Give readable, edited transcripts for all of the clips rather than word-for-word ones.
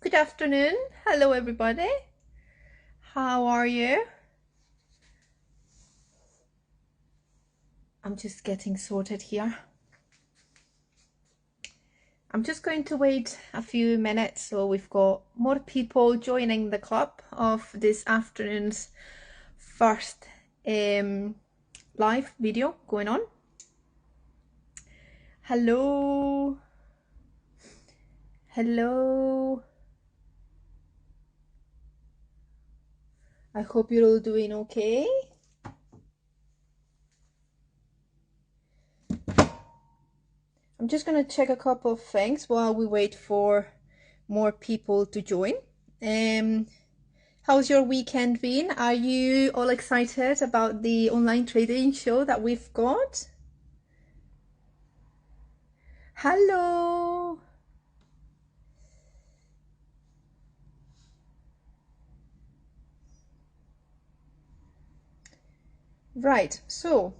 Good afternoon. Hello, everybody. How are you? I'm just getting sorted here. I'm just going to wait a few minutes so we've got more people joining the club of this afternoon's first live video going on. Hello. Hello. I hope you're all doing okay. I'm just going to check a couple of things while we wait for more people to join. How's your weekend been? Are you all excited about the online trading show that we've got? Hello. Right, so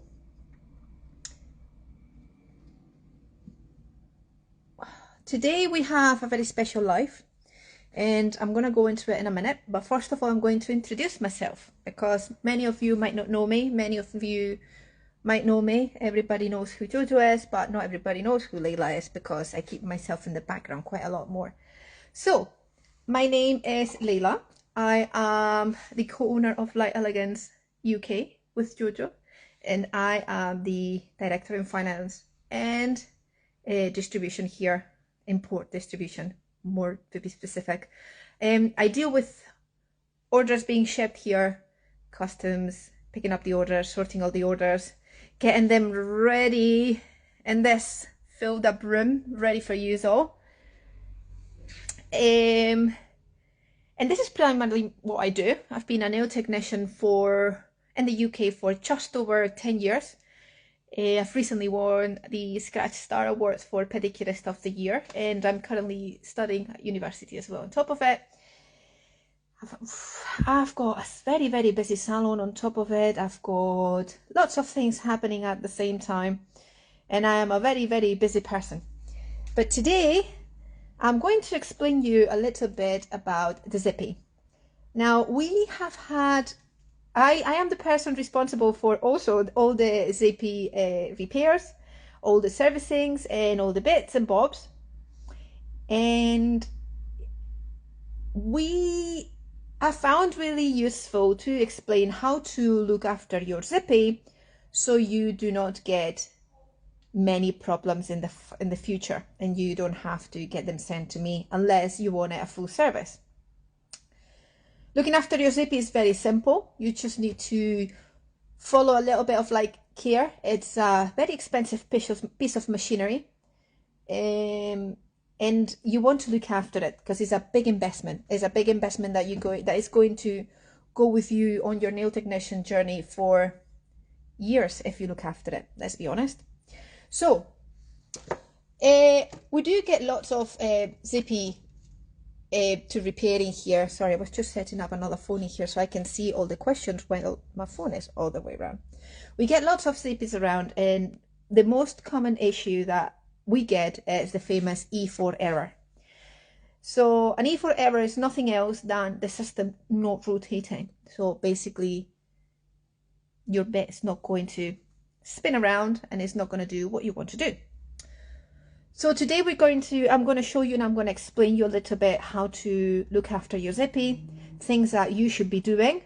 today we have a very special live and I'm going to go into it in a minute, but first of all I'm going to introduce myself because many of you might not know me, many of you might know me. Everybody knows who Jojo is, but not everybody knows who Leila is because I keep myself in the background quite a lot more. So my name is Leila. I am the co-owner of Light Elegance UK with Jojo, and I am the director in finance and distribution here, import distribution, more to be specific. I deal with orders being shipped here, customs, picking up the orders, sorting all the orders, getting them ready in this filled up room, ready for use all. And this is primarily what I do. I've been a nail technician in the UK for just over 10 years. I've recently won the Scratch Star Awards for Pedicurist of the Year, and I'm currently studying at university as well. On top of it, I've got a very, very busy salon on top of it. I've got lots of things happening at the same time, and I am a very, very busy person. But today, I'm going to explain you a little bit about the Zippy. Now, we have had, I am the person responsible for also all the Zippy repairs, all the servicings, and all the bits and bobs. And I found really useful to explain how to look after your Zippy so you do not get many problems in the future and you don't have to get them sent to me unless you want a full service. Looking after your Zippy is very simple. You just need to follow a little bit of care. It's a very expensive piece of machinery, and you want to look after it because it's a big investment. It's a big investment that is going to go with you on your nail technician journey for years if you look after it. Let's be honest. So we do get lots of Zippy to repairing here. Sorry, I was just setting up another phone in here so I can see all the questions while my phone is all the way around. We get lots of Zippies around, and the most common issue that we get is the famous E4 error. So an E4 error is nothing else than the system not rotating. So basically your bit is not going to spin around and it's not going to do what you want to do. So today I'm going to show you and I'm going to explain you a little bit how to look after your Zippy, things that you should be doing.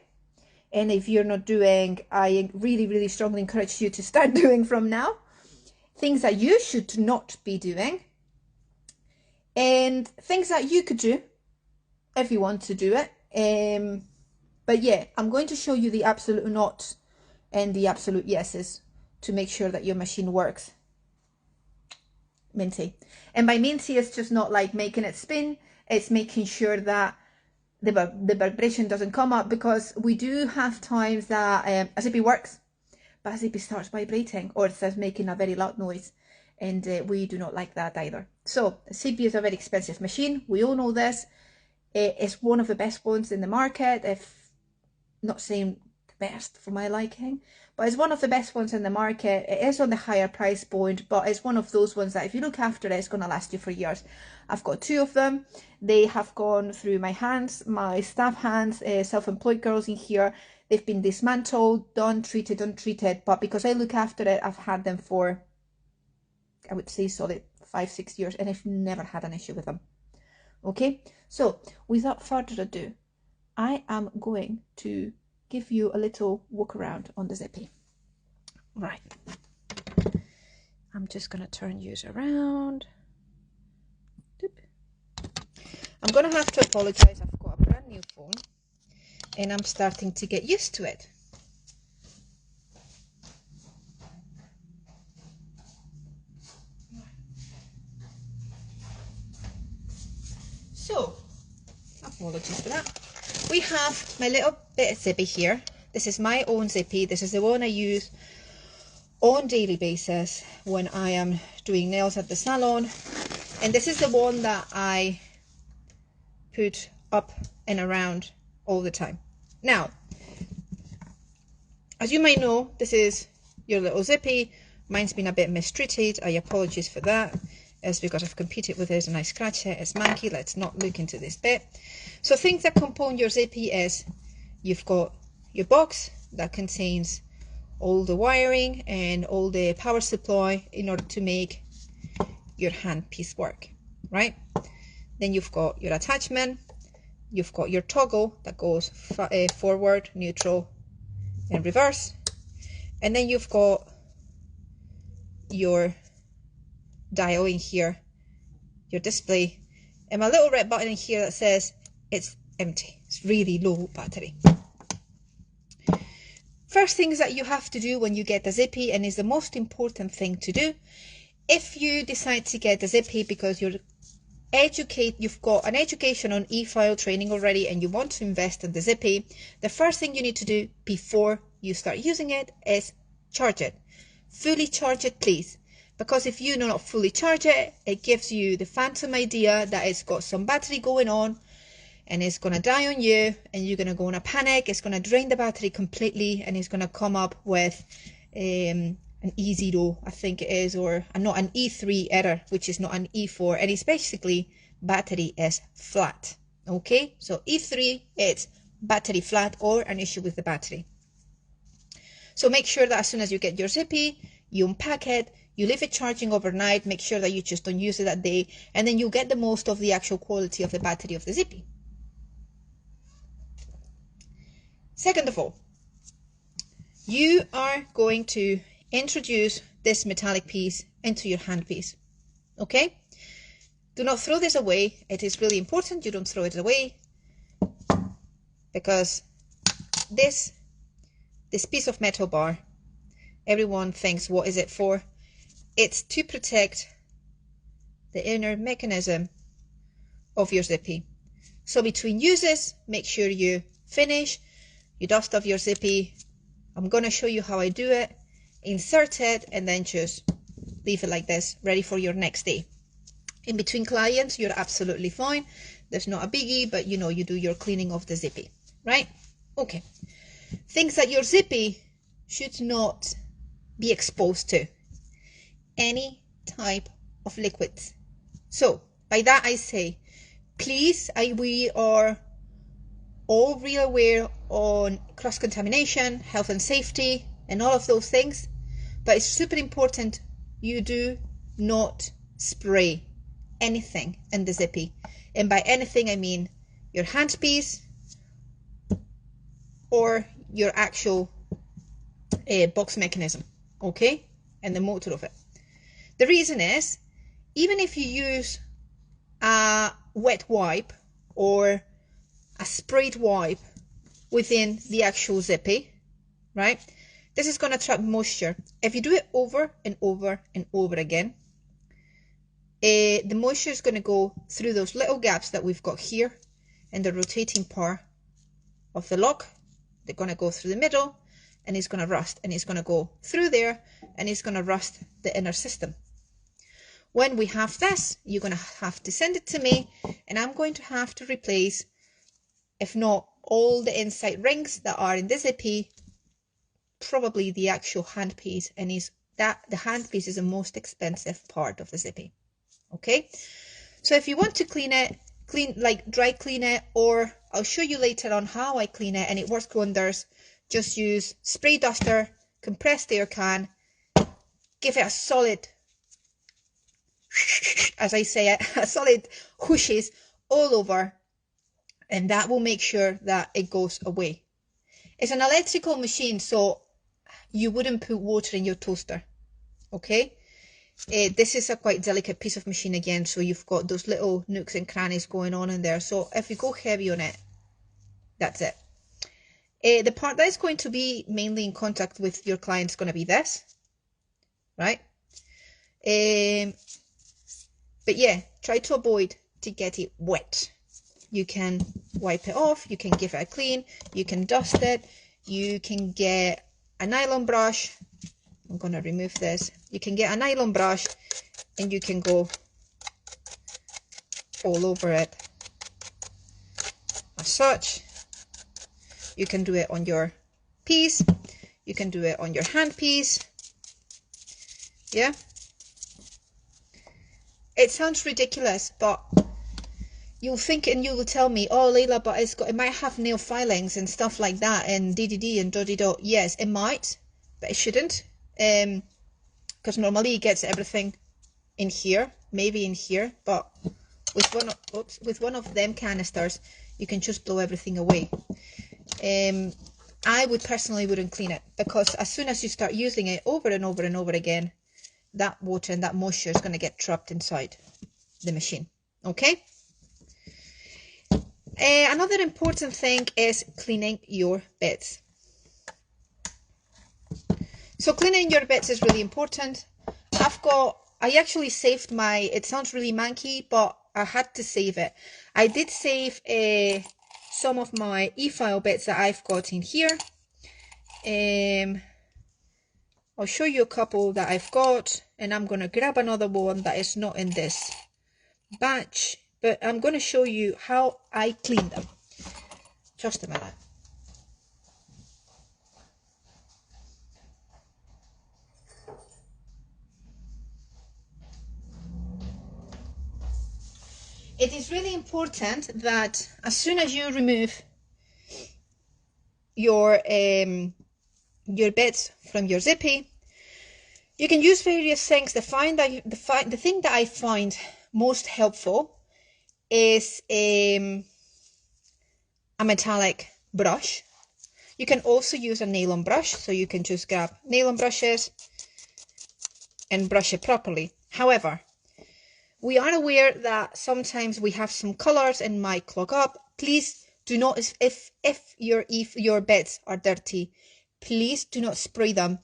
And if you're not doing, I really, really strongly encourage you to start doing from now. Things that you should not be doing. And things that you could do if you want to do it. But yeah, I'm going to show you the absolute nots and the absolute yeses to make sure that your machine works. Minty. And by minty, it's just not like making it spin, it's making sure that the vibration doesn't come up, because we do have times that a Zippy works, but a Zippy starts vibrating or it starts making a very loud noise, and we do not like that either. So a Zippy is a very expensive machine, we all know this. It's one of the best ones in the market, if not saying best for my liking, but it's one of the best ones in the market. It is on the higher price point, but it's one of those ones that if you look after it, it's going to last you for years. I've got 2 of them. They have gone through my hands, my staff hands, self-employed girls in here. They've been dismantled, done, treated, untreated, but because I look after it, I've had them for, I would say, solid 5-6 years, and I've never had an issue with them. Okay, so without further ado, I am going to give you a little walk around on the Zippy. Right, I'm just gonna turn you around. I'm gonna have to apologize, I've got a brand new phone and I'm starting to get used to it. So, apologies for that. We have my little bit of Zippy here. This is my own Zippy. This is the one I use on a daily basis when I am doing nails at the salon. And this is the one that I put up and around all the time. Now, as you might know, this is your little Zippy. Mine's been a bit mistreated. I apologize for that. It's because I've competed with it and I scratch it. It's manky. Let's not look into this bit. So things that compose your Zippy is you've got your box that contains all the wiring and all the power supply in order to make your handpiece work, right? Then you've got your attachment. You've got your toggle that goes forward, neutral, and reverse. And then you've got your dial in here, your display, and my little red button in here that says it's empty. It's really low battery. First things that you have to do when you get the Zippy, and is the most important thing to do, if you decide to get the Zippy because you've got an education on E-File training already and you want to invest in the Zippy, the first thing you need to do before you start using it is charge it. Fully charge it, please. Because if you do not fully charge it, it gives you the phantom idea that it's got some battery going on and it's going to die on you and you're going to go in a panic. It's going to drain the battery completely and it's going to come up with an E0, I think it is, or not an E3 error, which is not an E4, and it's basically battery is flat. Okay, so E3, it's battery flat or an issue with the battery. So make sure that as soon as you get your Zippy, you unpack it, you leave it charging overnight, make sure that you just don't use it that day, and then you'll get the most of the actual quality of the battery of the Zippy. Second of all, you are going to introduce this metallic piece into your handpiece. Okay? Do not throw this away. It is really important you don't throw it away, because this piece of metal bar, everyone thinks, what is it for? It's to protect the inner mechanism of your Zippy. So between uses, make sure you finish, you dust off your Zippy. I'm going to show you how I do it. Insert it and then just leave it like this, ready for your next day. In between clients, you're absolutely fine. There's not a biggie, but you know, you do your cleaning of the Zippy, right? Okay. Things that your Zippy should not be exposed to. Any type of liquids. So by that I say, please, we are all real aware on cross-contamination, health and safety, and all of those things, but it's super important you do not spray anything in the Zippy. And by anything I mean your handpiece or your actual box mechanism, okay, and the motor of it. The reason is, even if you use a wet wipe or a sprayed wipe within the actual Zippy, right, this is going to trap moisture. If you do it over and over and over again, the moisture is going to go through those little gaps that we've got here in the rotating part of the lock. They're going to go through the middle and it's going to rust, and it's going to go through there and it's going to rust the inner system. When we have this, you're going to have to send it to me, and I'm going to have to replace, if not all the inside rings that are in the Zippy, probably the actual handpiece, and the handpiece is the most expensive part of the Zippy. Okay, so if you want to clean it, dry clean it, or I'll show you later on how I clean it and it works wonders. Just use spray duster, compressed air can, give it a solid, as I say it, a solid whooshes all over, and that will make sure that it goes away. It's an electrical machine, so you wouldn't put water in your toaster, okay? This is a quite delicate piece of machine again, so you've got those little nooks and crannies going on in there. So if you go heavy on it, that's it. The part that is going to be mainly in contact with your client is going to be this, right? But yeah, try to avoid to get it wet. You can wipe it off, you can give it a clean, you can dust it, you can get a nylon brush. I'm going to remove this. You can get a nylon brush and you can go all over it as such. You can do it on your piece, you can do it on your handpiece. Yeah, it sounds ridiculous, but you'll think and you will tell me, oh Leila, but it might have nail filings and stuff like that and DDD and doddy-dot. Yes, it might, but it shouldn't, because normally it gets everything in here, maybe in here, but with one of them canisters you can just blow everything away. I would personally wouldn't clean it, because as soon as you start using it over and over and over again, that water and that moisture is going to get trapped inside the machine. Okay. Another important thing is cleaning your bits. So cleaning your bits is really important. I actually saved it sounds really manky, but I had to save it. I did save some of my E-File bits that I've got in here. I'll show you a couple that I've got, and I'm going to grab another one that is not in this batch, but I'm going to show you how I clean them. Just a minute. It is really important that as soon as you remove your bits from your Zippy, you can use various things. The thing that I find most helpful is a metallic brush. You can also use a nylon brush, so you can just grab nylon brushes and brush it properly. However, we are aware that sometimes we have some colors and might clog up. Please do not, if your bits are dirty, please do not spray them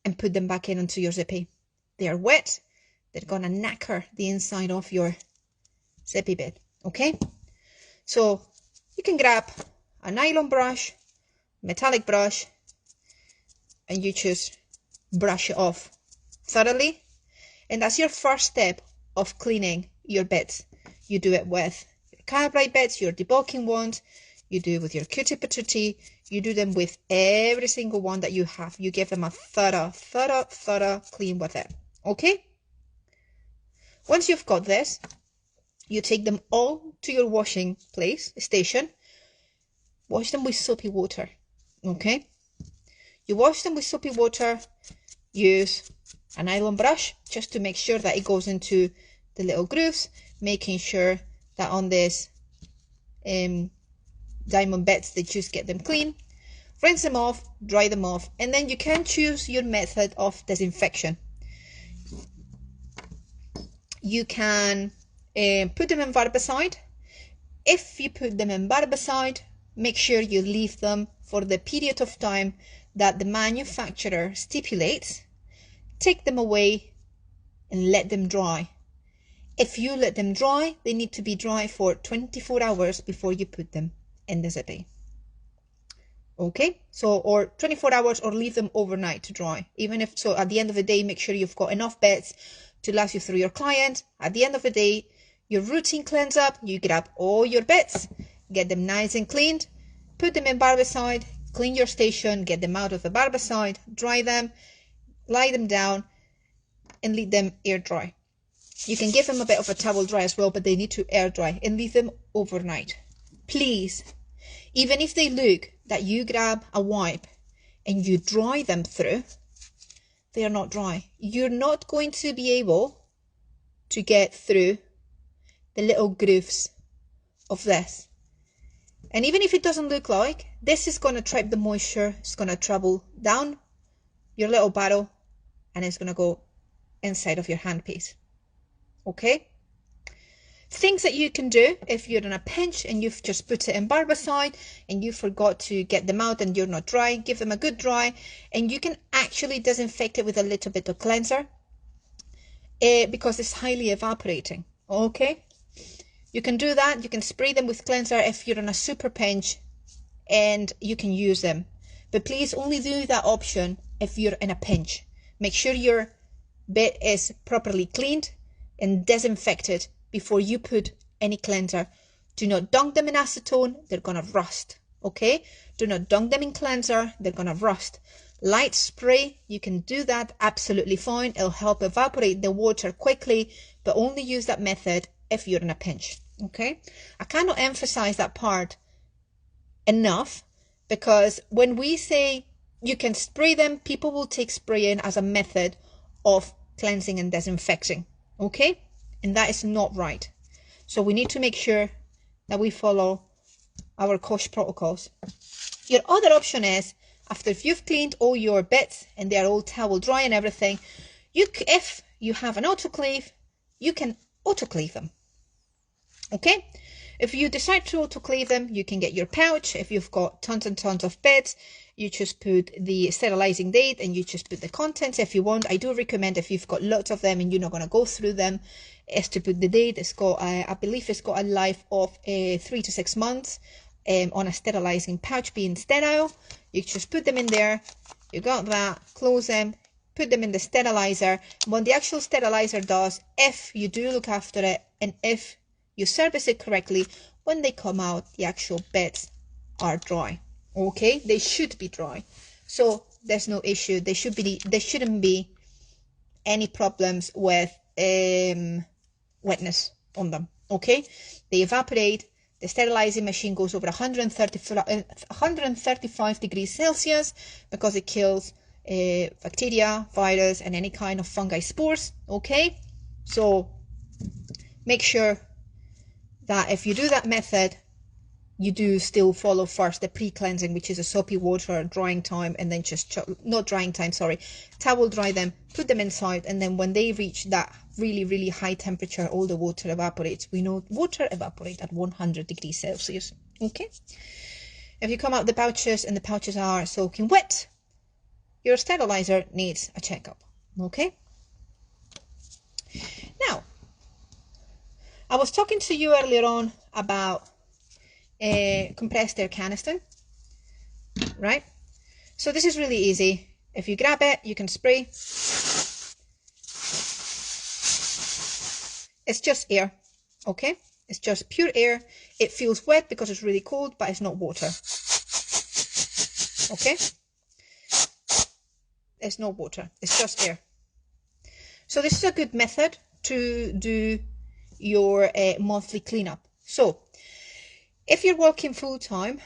and put them back into your Zippy. They are wet, they're gonna knacker the inside of your Zippy bit, okay? So you can grab a nylon brush, metallic brush, and you just brush it off thoroughly. And that's your first step of cleaning your bits. You do it with your calibrate bits, your debulking ones, you do it with your Q-tip patootie, you do them with every single one that you have. You give them a thorough clean with it, okay? Once you've got this, you take them all to your washing station, wash them with soapy water, okay? You wash them with soapy water, use a nylon brush just to make sure that it goes into the little grooves, making sure that on this diamond bits they just get them clean. Rinse them off, dry them off, and then you can choose your method of disinfection. You can put them in barbicide. If you put them in barbicide, make sure you leave them for the period of time that the manufacturer stipulates. Take them away and let them dry. If you let them dry, they need to be dry for 24 hours before you put them in the Zippy. Okay, so or 24 hours, or leave them overnight to dry. Even if so, at the end of the day, make sure you've got enough bits to last you through your client. At the end of the day, your routine cleanse up, you grab all your bits, get them nice and cleaned, put them in barbicide, clean your station, get them out of the barbicide, dry them, lie them down, and leave them air dry. You can give them a bit of a towel dry as well, but they need to air dry, and leave them overnight. Please, even if they look that you grab a wipe and you dry them through, they are not dry. You're not going to be able to get through the little grooves of this. And even if it doesn't look like, this is going to trap the moisture. It's going to travel down your little barrel and it's going to go inside of your handpiece. Okay? Things that you can do if you're in a pinch and you've just put it in barbicide and you forgot to get them out and you're not dry, give them a good dry, and you can actually disinfect it with a little bit of cleanser because it's highly evaporating. Okay? You can do that. You can spray them with cleanser if you're in a super pinch and you can use them. But please only do that option if you're in a pinch. Make sure your bit is properly cleaned and disinfected before you put any cleanser. Do not dunk them in acetone, they're gonna rust. Okay? Do not dunk them in cleanser, they're gonna rust. Light spray, you can do that absolutely fine. It'll help evaporate the water quickly, but only use that method if you're in a pinch. Okay? I cannot emphasize that part enough, because when we say you can spray them, people will take spraying as a method of cleansing and disinfecting. Okay? And that is not right. So we need to make sure that we follow our KOSH protocols. Your other option is, after you've cleaned all your bits and they're all towel dry and everything, if you have an autoclave, you can autoclave them. Okay? If you decide to autoclave them, you can get your pouch. If you've got tons and tons of bits, you just put the sterilizing date and you just put the contents if you want. I do recommend, if you've got lots of them and you're not going to go through them, is to put the date. It's got, I believe it's got a life of 3 to 6 months on a sterilizing pouch being sterile. You just put them in there. You got that, close them, put them in the sterilizer. What the actual sterilizer does, if you do look after it and if you service it correctly, when they come out, the actual bits are dry. Okay, they should be dry, so there's no issue. There shouldn't be any problems with wetness on them. Okay, they evaporate. The sterilizing machine goes over 135 degrees Celsius because it kills bacteria, virus, and any kind of fungi spores. Okay, so make sure that if you do that method, you do still follow first the pre-cleansing, which is a soapy water, drying time, and then just, not drying time, sorry, towel dry them, put them inside, and then when they reach that really, really high temperature, all the water evaporates. We know water evaporates at 100 degrees Celsius. Okay? If you come out the pouches and the pouches are soaking wet, your sterilizer needs a checkup. Okay? Now, I was talking to you earlier on about compressed air canister, right? So this is really easy. If you grab it, you can spray. It's just air, okay? It's just pure air. It feels wet because it's really cold, but it's not water, okay? It's not water, it's just air. So this is a good method to do your monthly cleanup. So if you're working full-time,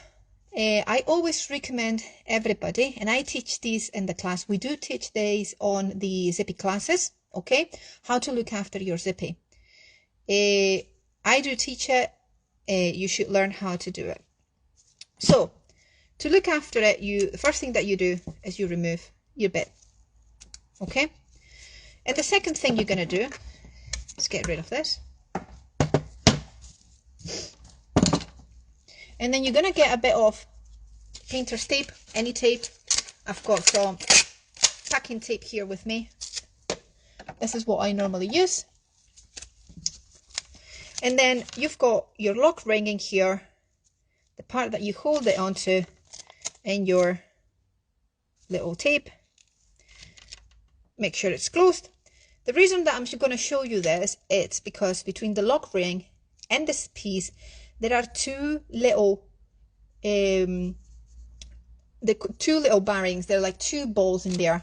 I always recommend everybody, and I teach these in the class, we do teach these on the Zippy classes, okay, how to look after your Zippy. I do teach it, you should learn how to do it. So to look after it, the first thing that you do is you remove your bit, okay? And the second thing you're going to do is get rid of this. And then you're going to get a bit of painter's tape, any tape. I've got some packing tape here with me. This is what I normally use. And then you've got your lock ring in here, the part that you hold it onto, and your little tape. Make sure it's closed. The reason that I'm going to show you this, it's because between the lock ring and this piece, there are two little the two little bearings, they're like two balls in there,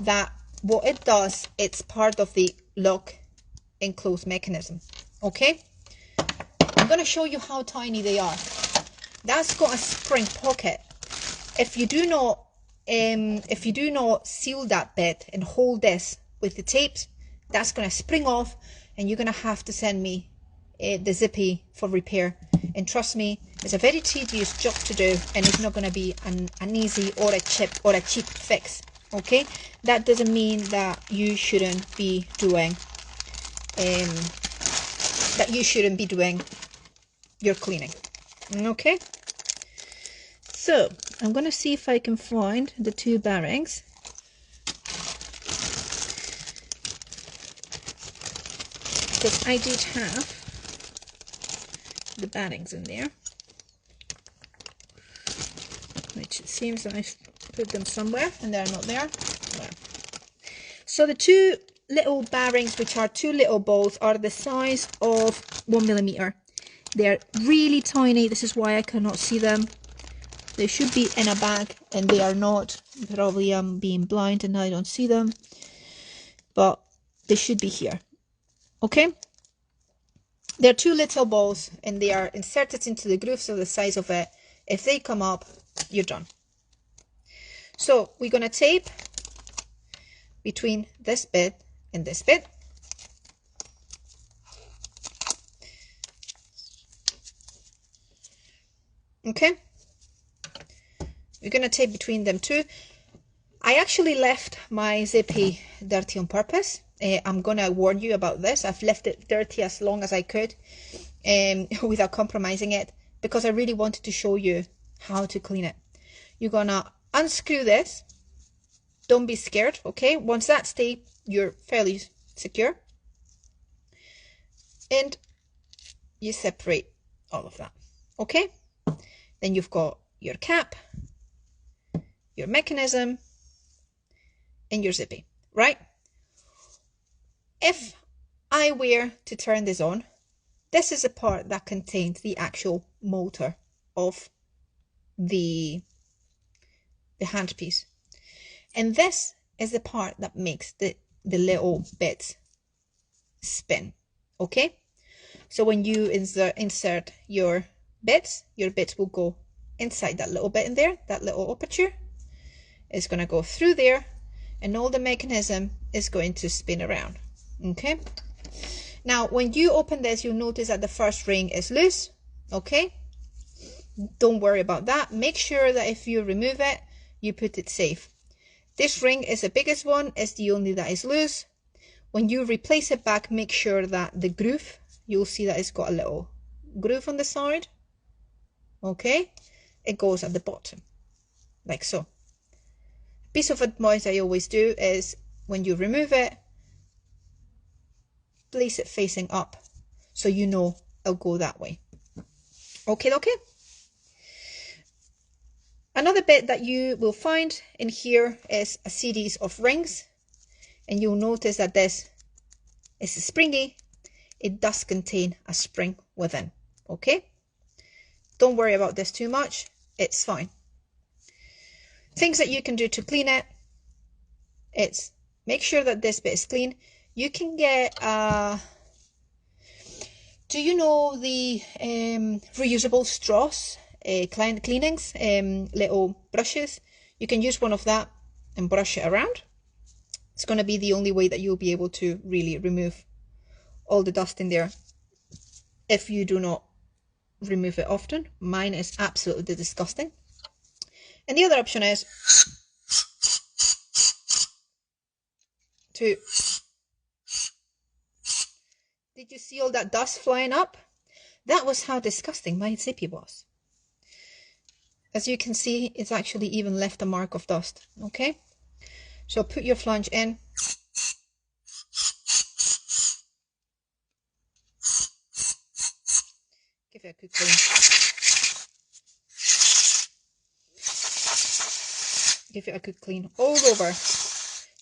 that what it does, it's part of the lock and close mechanism. Okay, I'm going to show you how tiny they are. That's got a spring pocket. If you do not seal that bit and hold this with the tapes, that's going to spring off, and you're going to have to send me the Zippy for repair. And trust me, it's a very tedious job to do, and it's not going to be an easy or a cheap fix. Okay, that doesn't mean that you shouldn't be doing your cleaning. Okay, so I'm going to see if I can find the two bearings. Because I did have the bearings in there, which it seems that I've put them somewhere and they're not there. Well, so the two little bearings, which are two little balls, are the size of 1mm. They're really tiny. This is why I cannot see them. They should be in a bag, and they are not. Probably I'm being blind and I don't see them, but they should be here. Okay, they're two little balls, and they are inserted into the grooves of the size of it. If they come up, you're done. So we're going to tape between this bit and this bit. Okay, we're going to tape between them two. I actually left my Zippy dirty on purpose. I'm going to warn you about this. I've left it dirty as long as I could without compromising it, because I really wanted to show you how to clean it. You're going to unscrew this. Don't be scared, okay? Once that's taped, you're fairly secure. And you separate all of that, okay? Then you've got your cap, your mechanism, and your Zippy, right? If I were to turn this on, this is a part that contains the actual motor of the handpiece. And this is the part that makes the little bits spin, okay? So when you insert your bits will go inside that little bit in there, that little aperture. It's going to go through there, and all the mechanism is going to spin around. Okay, now when you open this, you'll notice that the first ring is loose. Okay, don't worry about that. Make sure that if you remove it, you put it safe. This ring is the biggest one, it's the only that is loose. When you replace it back, make sure that the groove, you'll see that it's got a little groove on the side. Okay, it goes at the bottom like so. Piece of advice I always do is, when you remove it, place it facing up so you know it'll go that way. Okay. Another bit that you will find in here is a series of rings, and you'll notice that this is springy. It does contain a spring within. Okay, don't worry about this too much, it's fine. Things that you can do to clean it, it's make sure that this bit is clean. You can get do you know the reusable straws, cleanings, little brushes? You can use one of that and brush it around. It's going to be the only way that you'll be able to really remove all the dust in there if you do not remove it often. Mine is absolutely disgusting. And the other option is to... Did you see all that dust flying up? That was how disgusting my Zippy was. As you can see, it's actually even left a mark of dust. Okay, so put your flange in. Give it a good clean. Give it a good clean all over.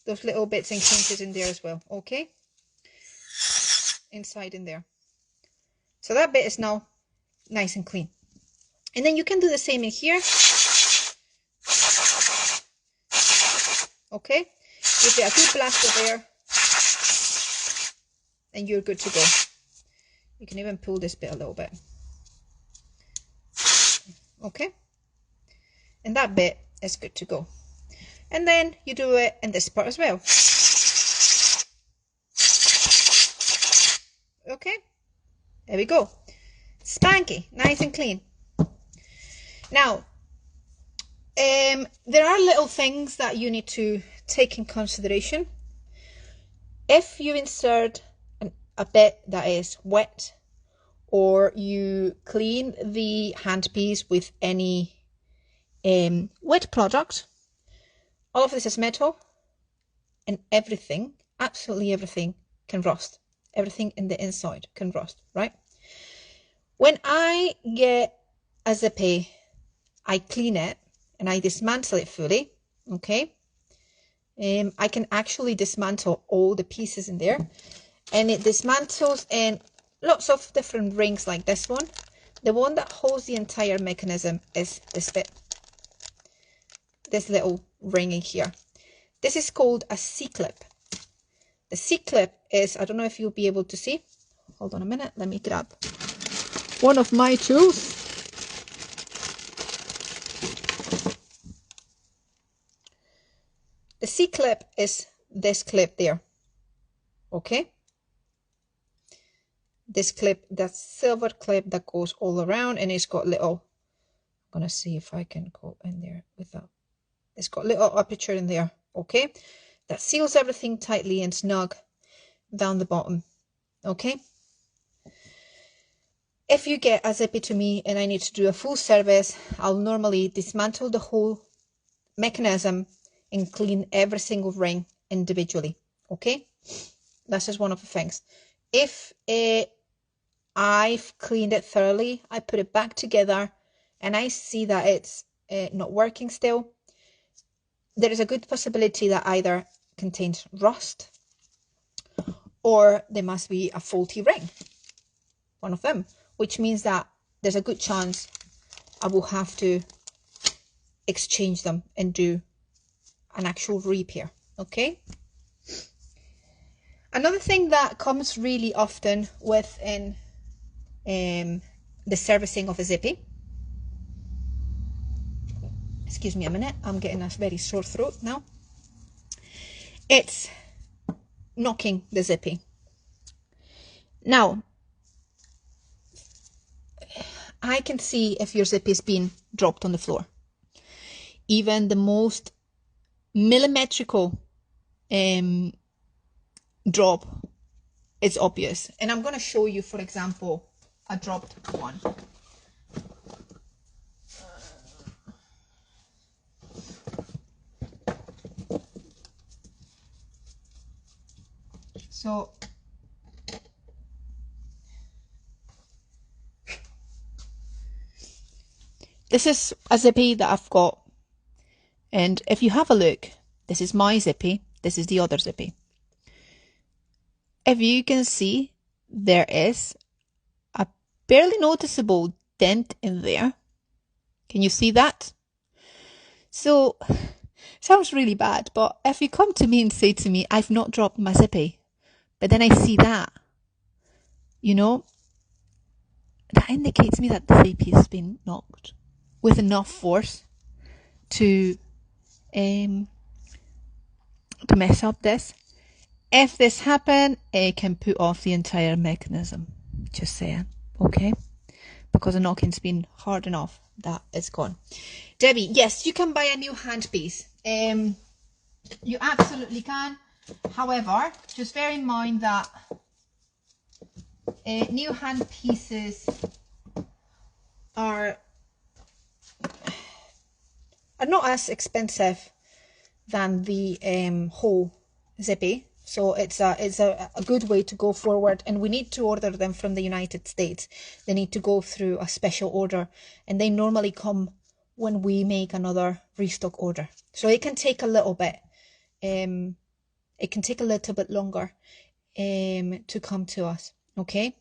Those little bits and kinks in there as well. Okay, inside in there. So that bit is now nice and clean. And then you can do the same in here. Okay, give it a good blaster there, and you're good to go. You can even pull this bit a little bit. Okay, and that bit is good to go. And then you do it in this part as well. Okay, there we go. Spanky, nice and clean. Now, there are little things that you need to take in consideration. If you insert a bit that is wet, or you clean the handpiece with any wet product, all of this is metal, and everything, absolutely everything, can rust. Everything in the inside can rust, right? When I get a Zippy, I clean it and I dismantle it fully, okay? I can actually dismantle all the pieces in there, and it dismantles in lots of different rings like this one. The one that holds the entire mechanism is this bit, this little ring in here. This is called a C-clip. The C-clip is, I don't know if you'll be able to see. Hold on a minute, let me grab one of my tools. The C-clip is this clip there, okay? This clip, that silver clip that goes all around, and it's got little, I'm gonna see if I can go in there with that. It's got little aperture in there, okay? That seals everything tightly and snug down the bottom, okay? If you get a Zippy to me and I need to do a full service, I'll normally dismantle the whole mechanism and clean every single ring individually, okay? That's just one of the things. If I've cleaned it thoroughly, I put it back together, and I see that it's not working still, there is a good possibility that either contains rust or there must be a faulty ring, one of them, which means that there's a good chance I will have to exchange them and do an actual repair, okay? Another thing that comes really often within the servicing of a Zippy, excuse me a minute, I'm getting a very sore throat now, it's knocking the Zippy. Now, I can see if your Zippy's been dropped on the floor. Even the most millimetrical drop is obvious. And I'm going to show you, for example, a dropped one. So this is a Zippy that I've got, and if you have a look, this is my Zippy, this is the other Zippy. If you can see, there is a barely noticeable dent in there. Can you see that? So, sounds really bad, but if you come to me and say to me, I've not dropped my Zippy, but then I see that, you know, that indicates to me that the Zippy has been knocked with enough force to mess up this. If this happen, it can put off the entire mechanism. Just saying, okay? Because the knocking's been hard enough that it's gone. Debbie, yes, you can buy a new handpiece. You absolutely can. However, just bear in mind that new handpieces are not as expensive than the whole Zippy. So it's a good way to go forward, and we need to order them from the United States. They need to go through a special order, and they normally come when we make another restock order. So it can take a little bit. It can take a little bit longer to come to us. Okay.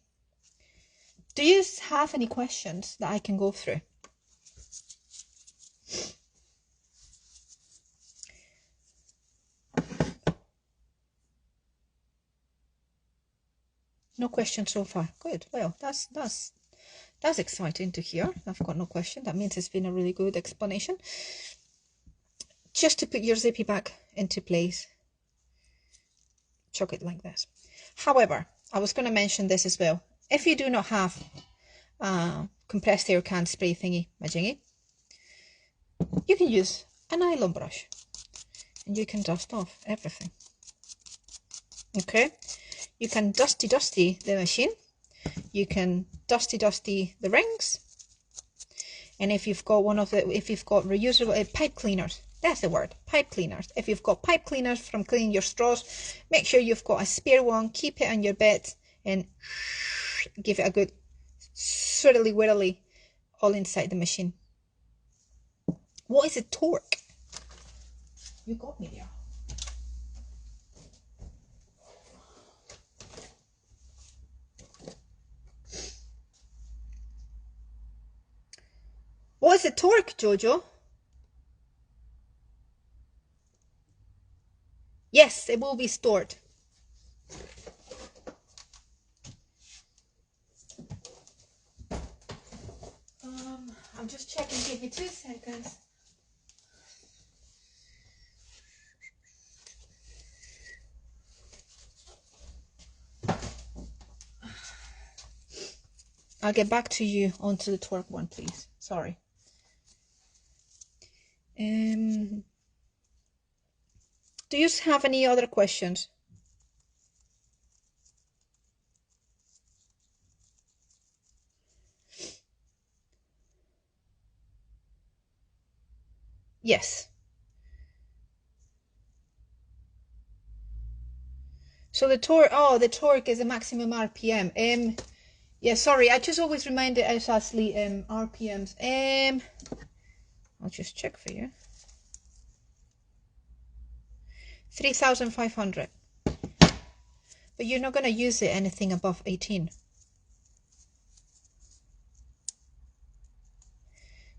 Do you have any questions that I can go through? No question so far. Good. Well, that's exciting to hear. I've got no question. That means it's been a really good explanation. Just to put your zippy back into place, chuck it like this. However, I was going to mention this as well. If you do not have compressed air can spray thingy majingy, you can use a nylon brush and you can dust off everything. Okay, you can dusty the machine, you can dusty the rings, and if you've got reusable pipe cleaners, that's the word, pipe cleaners. If you've got pipe cleaners from cleaning your straws, make sure you've got a spare one, keep it on your bed and give it a good swirly whirly all inside the machine. What is a torque? You got me there. What is a torque, Jojo? Yes, it will be stored. I'm just checking. Give me 2 seconds. I'll get back to you onto the torque one, please. Sorry. Do you have any other questions? Yes. So the torque is a maximum RPM. Yeah, sorry, I just always remind it as Ashley RPMs. I'll just check for you. 3,500. But you're not going to use it anything above 18.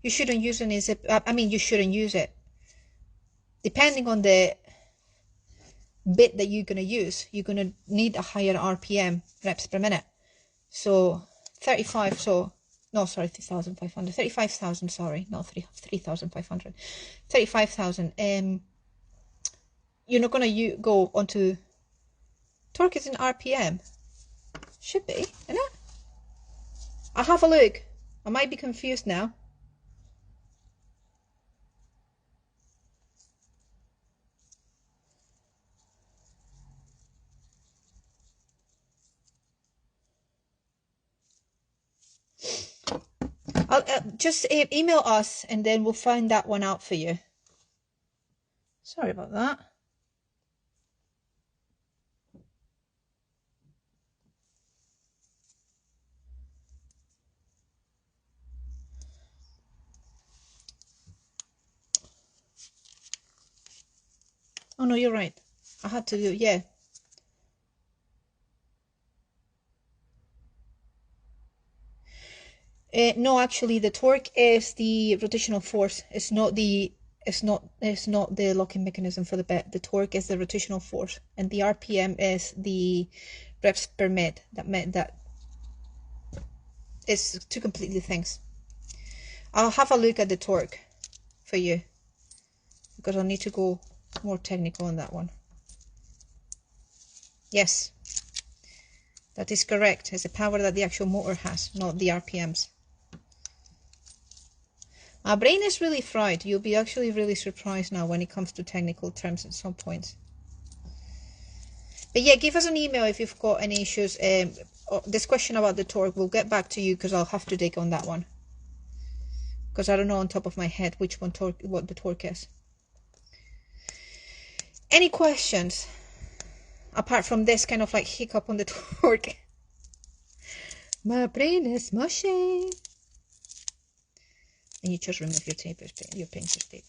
You shouldn't use any zip. I mean, you shouldn't use it. Depending on the bit that you're going to use, you're going to need a higher RPM, reps per minute. So 35, so no, sorry, 3,500, 35,000, sorry, not 3,500, 35,000. You're not going to go onto torque is in RPM. Should be, isn't it? I'll have a look. I might be confused now. I'll just email us and then we'll find that one out for you. Sorry about that. Oh no, you're right. I had to do, yeah. No, actually, the torque is the rotational force. It's not the locking mechanism for the bed. The torque is the rotational force, and the RPM is the reps per minute. That is two completely things. I'll have a look at the torque for you because I'll need to go more technical on that one. Yes, that is correct. It's the power that the actual motor has, not the RPMs. My brain is really fried. You'll be actually really surprised now when it comes to technical terms at some points. But yeah, give us an email if you've got any issues. This question about the torque, we'll get back to you because I'll have to dig on that one. Because I don't know on top of my head what the torque is. Any questions? Apart from this kind of like hiccup on the torque. My brain is mushy. And you just remove your tape, your pincer's tape.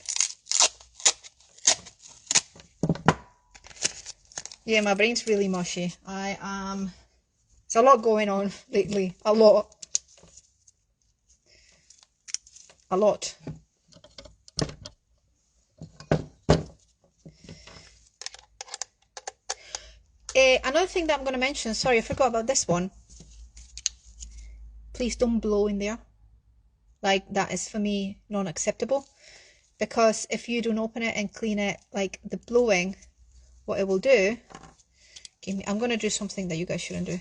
Yeah, my brain's really mushy. There's a lot going on lately. A lot. Another thing that I'm going to mention, sorry, I forgot about this one. Please don't blow in there. Like, that is for me non-acceptable, because if you don't open it and clean it, like the blowing, what it will do, I'm going to do something that you guys shouldn't do.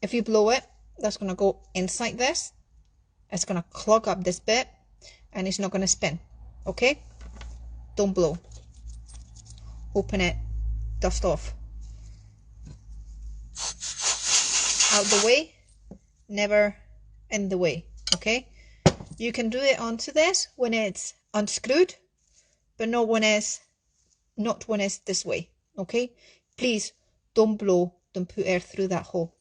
If you blow it, that's going to go inside this. It's going to clog up this bit and it's not going to spin. Okay? Don't blow. Open it, dust off. Out the way, never in the way. Okay? You can do it onto this when it's unscrewed, but not when it's this way. Okay? Please don't blow, don't put air through that hole.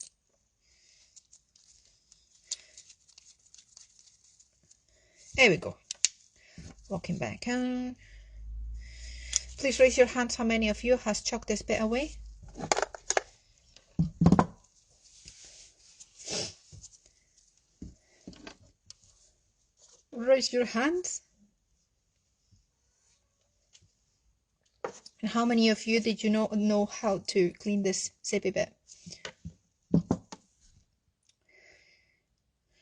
There we go. Walking back in. Please raise your hands how many of you has chucked this bit away. Raise your hands. And how many of you did you not know how to clean this zippy bit?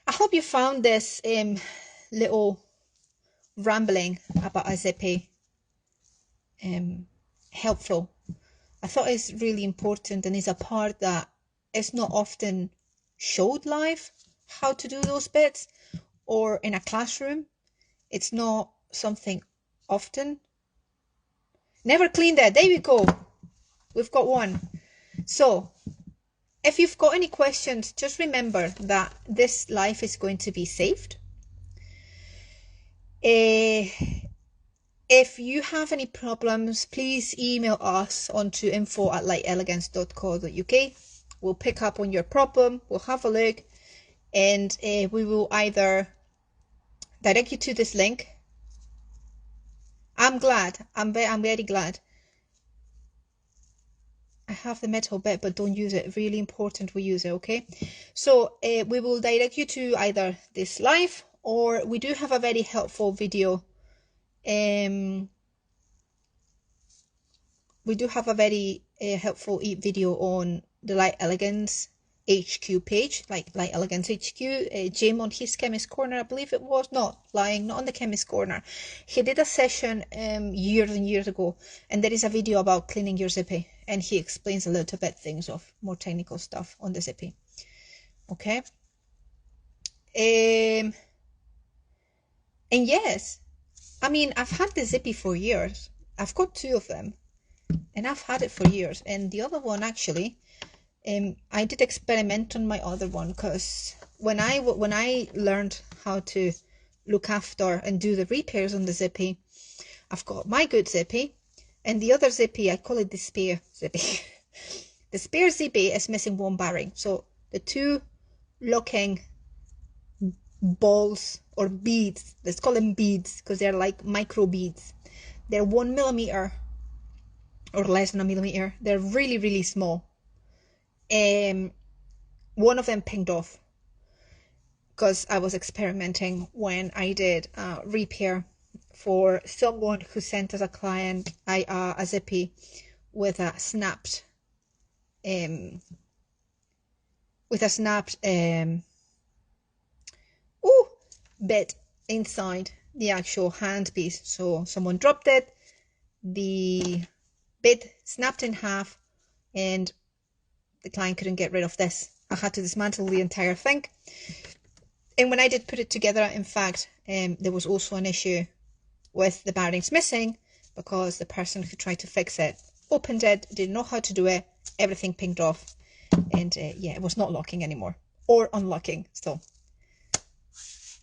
I hope you found this little rambling about a zippy helpful. I thought it's really important, and it's a part that is not often showed live, how to do those bits, or in a classroom. It's not something often. Never cleaned it. There we go. We've got one. So if you've got any questions, just remember that this life is going to be saved. If you have any problems, please email us onto info@lightelegance.co.uk. We'll pick up on your problem, we'll have a look, and we will either direct you to this link. I'm very glad. I have the metal bit, but don't use it. Really important we use it, okay? So we will direct you to either this live, or we do have a very helpful video. We do have a very helpful video on the Light Elegance HQ page, like Light Elegance HQ. Jim on his Chemist Corner, I believe it was, not on the Chemist Corner. He did a session years and years ago, and there is a video about cleaning your zippy, and he explains a little bit things of more technical stuff on the zippy. Okay. And yes, I mean, I've had the zippy for years. I've got two of them, and I've had it for years. And the other one, actually, I did experiment on my other one, because when I learned how to look after and do the repairs on the zippy, I've got my good zippy, and the other zippy, I call it the spare zippy. The spare zippy is missing one bearing, so the two locking balls or beads, let's call them beads because they're like micro beads. They're 1 millimeter or less than a millimeter. They're really, really small. One of them pinged off because I was experimenting when I did a repair for someone who sent as a client a zippy with a snapped bit inside the actual handpiece. So someone dropped it, the bit snapped in half, and the client couldn't get rid of this. I had to dismantle the entire thing. And when I did put it together, in fact, there was also an issue with the bearings missing, because the person who tried to fix it opened it, didn't know how to do it, everything pinged off, and yeah, it was not locking anymore, or unlocking. So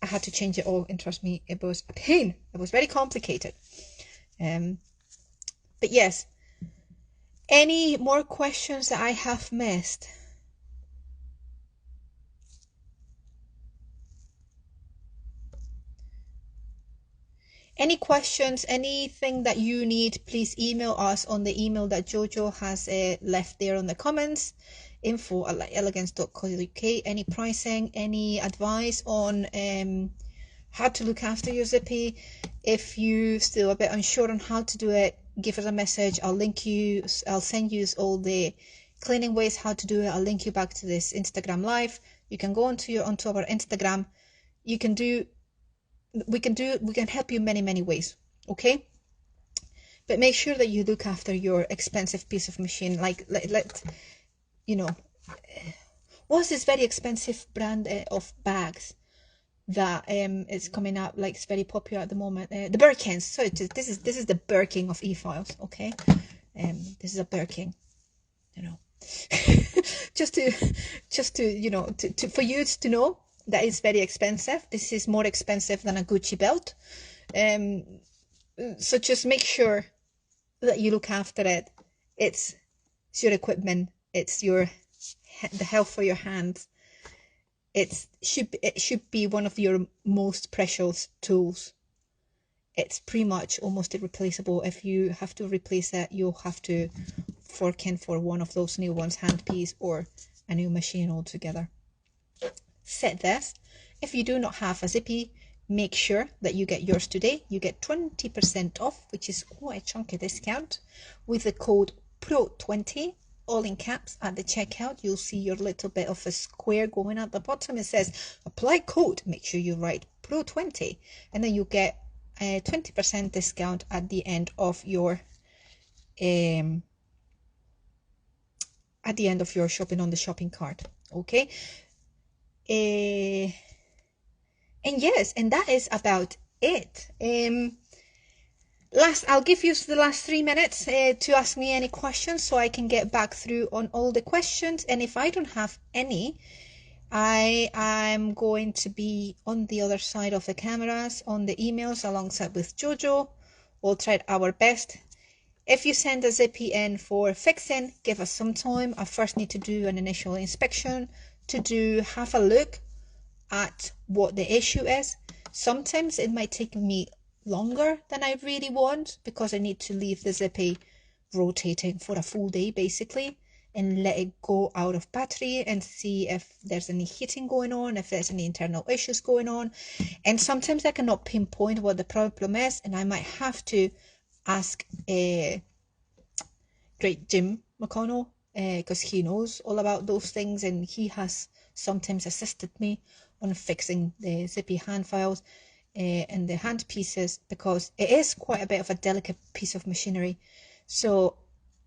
I had to change it all, and trust me, it was a pain. It was very complicated. But yes, any more questions that I have missed? Any questions, anything that you need, please email us on the email that Jojo has left there on the comments. info@lightelegance.co.uk. Any pricing, any advice on how to look after your Zippy. If you still a bit unsure on how to do it, give us a message. I'll send you all the cleaning ways how to do it. I'll link you back to this Instagram live. You can go onto our Instagram. We can help you many ways, okay? But make sure that you look after your expensive piece of machine. Like let you know, what's this very expensive brand of bags that is coming up, like it's very popular at the moment, the Birkins. So this is the Birkin of e-files, okay? This is a Birkin, you know. just to you know, for you to know that it's very expensive. This is more expensive than a Gucci belt. So just make sure that you look after it. It's your equipment. It's the health for your hands. It should be one of your most precious tools. It's pretty much almost irreplaceable. If you have to replace it, you'll have to fork in for one of those new ones, handpiece or a new machine altogether. Set this. If you do not have a Zippy, make sure that you get yours today. You get 20% off, which is quite a chunky discount, with the code PRO20, all in caps at the checkout. You'll see your little bit of a square going at the bottom. It says apply code. Make sure you write PRO20, and then you get a 20% discount at the end of your shopping on the shopping cart. Okay. And yes, and that is about it. I'll give you the last 3 minutes to ask me any questions, so I can get back through on all the questions. And if I don't have any, I'm going to be on the other side of the cameras on the emails alongside with Jojo. We'll try our best. If you send a Zippy in for fixing, give us some time. I first need to do an initial inspection to have a look at what the issue is. Sometimes it might take me longer than I really want, because I need to leave the Zippy rotating for a full day basically, and let it go out of battery and see if there's any heating going on, if there's any internal issues going on. And sometimes I cannot pinpoint what the problem is, and I might have to ask great Jim McConnell, because he knows all about those things, and he has sometimes assisted me on fixing the Zippy hand files and the hand pieces, because it is quite a bit of a delicate piece of machinery. So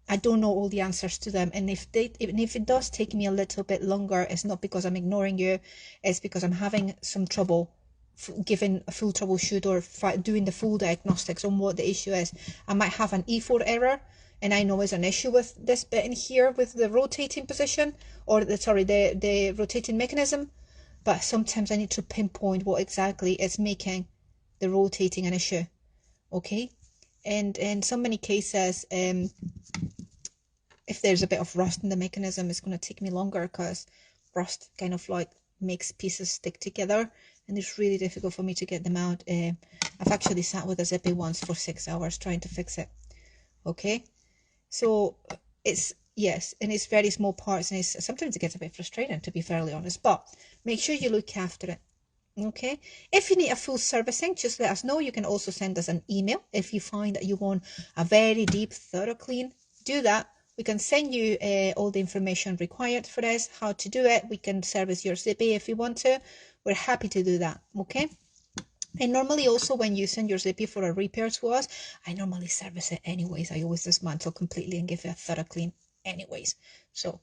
I don't know all the answers to them, and even if it does take me a little bit longer, it's not because I'm ignoring you, it's because I'm having some trouble giving a full troubleshoot or doing the full diagnostics on what the issue is. I might have an E4 error, and I know there's an issue with this bit in here with the rotating position, or the rotating mechanism, but sometimes I need to pinpoint what exactly is making the rotating an issue. Okay, and in so many cases, if there's a bit of rust in the mechanism, it's going to take me longer, because rust kind of like makes pieces stick together, and it's really difficult for me to get them out. I've actually sat with a Zippy once for 6 hours trying to fix it. Okay, so it's, yes, and it's very small parts, and sometimes it gets a bit frustrating, to be fairly honest, but make sure you look after it. Okay, if you need a full servicing, just let us know. You can also send us an email if you find that you want a very deep, thorough clean. Do that. We can send you all the information required for this, how to do it. We can service your Zippy if you want to. We're happy to do that. Okay. And normally also when you send your Zippy for a repair to us, I normally service it anyways. I always dismantle completely and give it a thorough clean anyways. So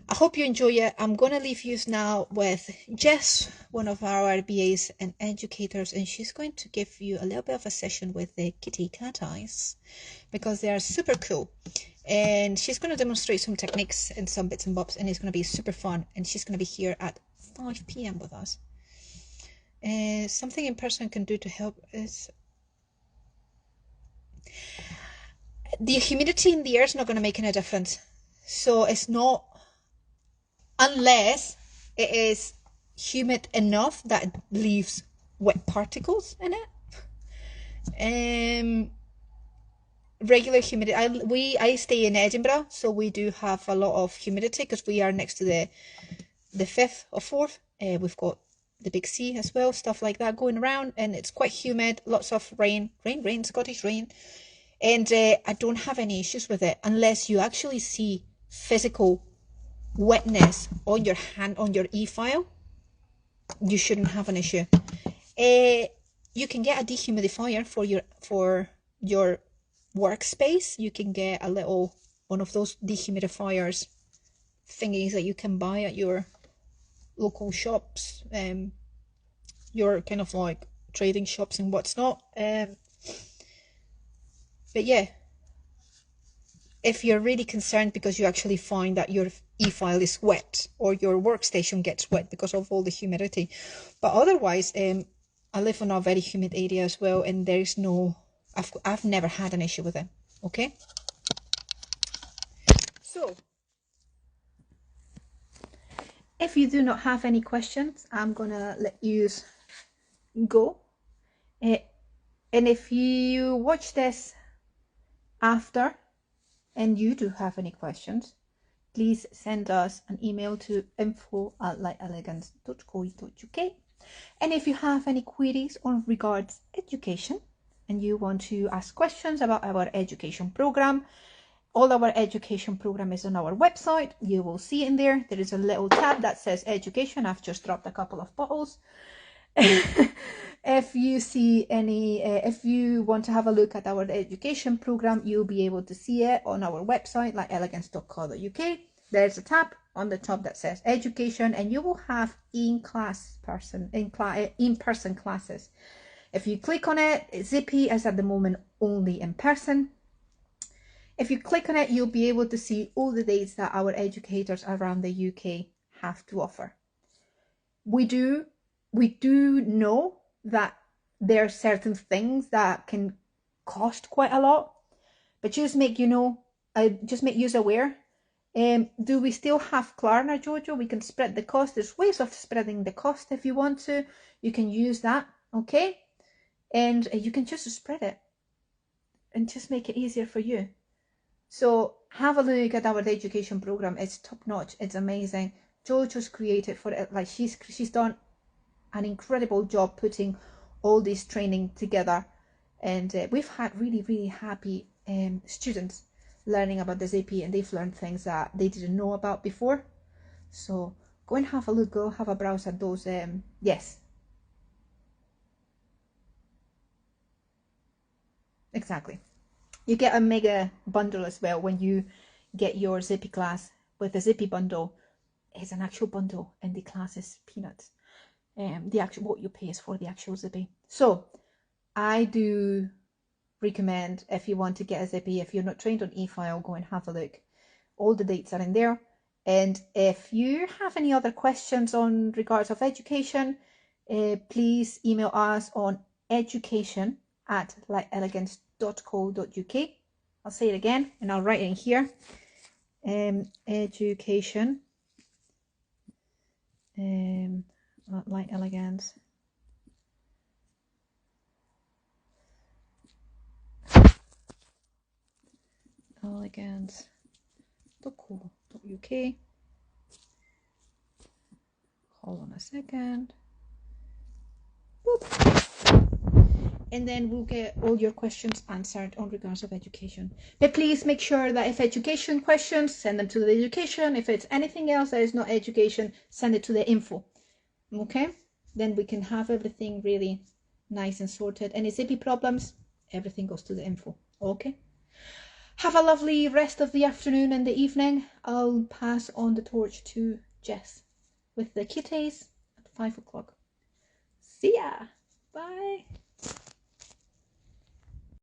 I hope you enjoy it. I'm going to leave you now with Jess, one of our RBAs and educators, and she's going to give you a little bit of a session with the kitty cat eyes, because they are super cool. And she's going to demonstrate some techniques and some bits and bobs, and it's going to be super fun. And she's going to be here at 5 p.m. with us. Something in person can do to help is the humidity in the air is not going to make any difference. So it's not, unless it is humid enough that it leaves wet particles in it. regular humidity. I stay in Edinburgh, so we do have a lot of humidity because we are next to the Firth of Forth. We've got the big sea as well, stuff like that going around, and it's quite humid. Lots of rain, Scottish rain, and I don't have any issues with it unless you actually see physical wetness on your hand on your E-File. You shouldn't have an issue. You can get a dehumidifier for your workspace. You can get a little one of those dehumidifiers thingies that you can buy at your local shops, your kind of like trading shops and what's not. But yeah, if you're really concerned because you actually find that your E-File is wet or your workstation gets wet because of all the humidity, but otherwise, I live in a very humid area as well, and there's no, I've never had an issue with it. Okay, so if you do not have any questions, I'm gonna let you go. And if you watch this after and you do have any questions, please send us an email to info@lightelegance.co.uk. And if you have any queries on regards education and you want to ask questions about our education program, all our education program is on our website. You will see in there is a little tab that says education. I've just dropped a couple of bottles. If you see any, if you want to have a look at our education program, you'll be able to see it on our website, lightelegance.co.uk. There's a tab on the top that says education, and you will have in-person classes. If you click on it, Zippy is at the moment only in person. If you click on it, you'll be able to see all the dates that our educators around the UK have to offer. We do know that there are certain things that can cost quite a lot, but just make you aware. Do we still have Klarna, Jojo? We can spread the cost. There's ways of spreading the cost if you want to. You can use that, okay? And you can just spread it and just make it easier for you. So have a look at our education program. It's top notch. It's amazing. Jojo's created for it. Like she's done an incredible job putting all this training together, and we've had really happy students learning about the Zippy, and they've learned things that they didn't know about before. So go and have a look, go have a browse at those. Yes, exactly. You get a mega bundle as well when you get your Zippy class. With the Zippy bundle, it's an actual bundle, and the class is peanuts. The actual what you pay is for the actual Zippy. So I do recommend, if you want to get a Zippy, if you're not trained on E-File, go and have a look. All the dates are in there. And if you have any other questions on regards of education, please email us on education@lightelegance.co.uk. I'll say it again, and I'll write it in here. Education Light Elegance. Elegance.co.uk. Hold on a second. Boop. And then we'll get all your questions answered on regards of education. But please make sure that if education questions, send them to the education. If it's anything else that is not education, send it to the info. Okay? Then we can have everything really nice and sorted. Any Zippy problems, everything goes to the info. Okay? Have a lovely rest of the afternoon and the evening. I'll pass on the torch to Jess with the kitties at 5 o'clock. See ya. Bye.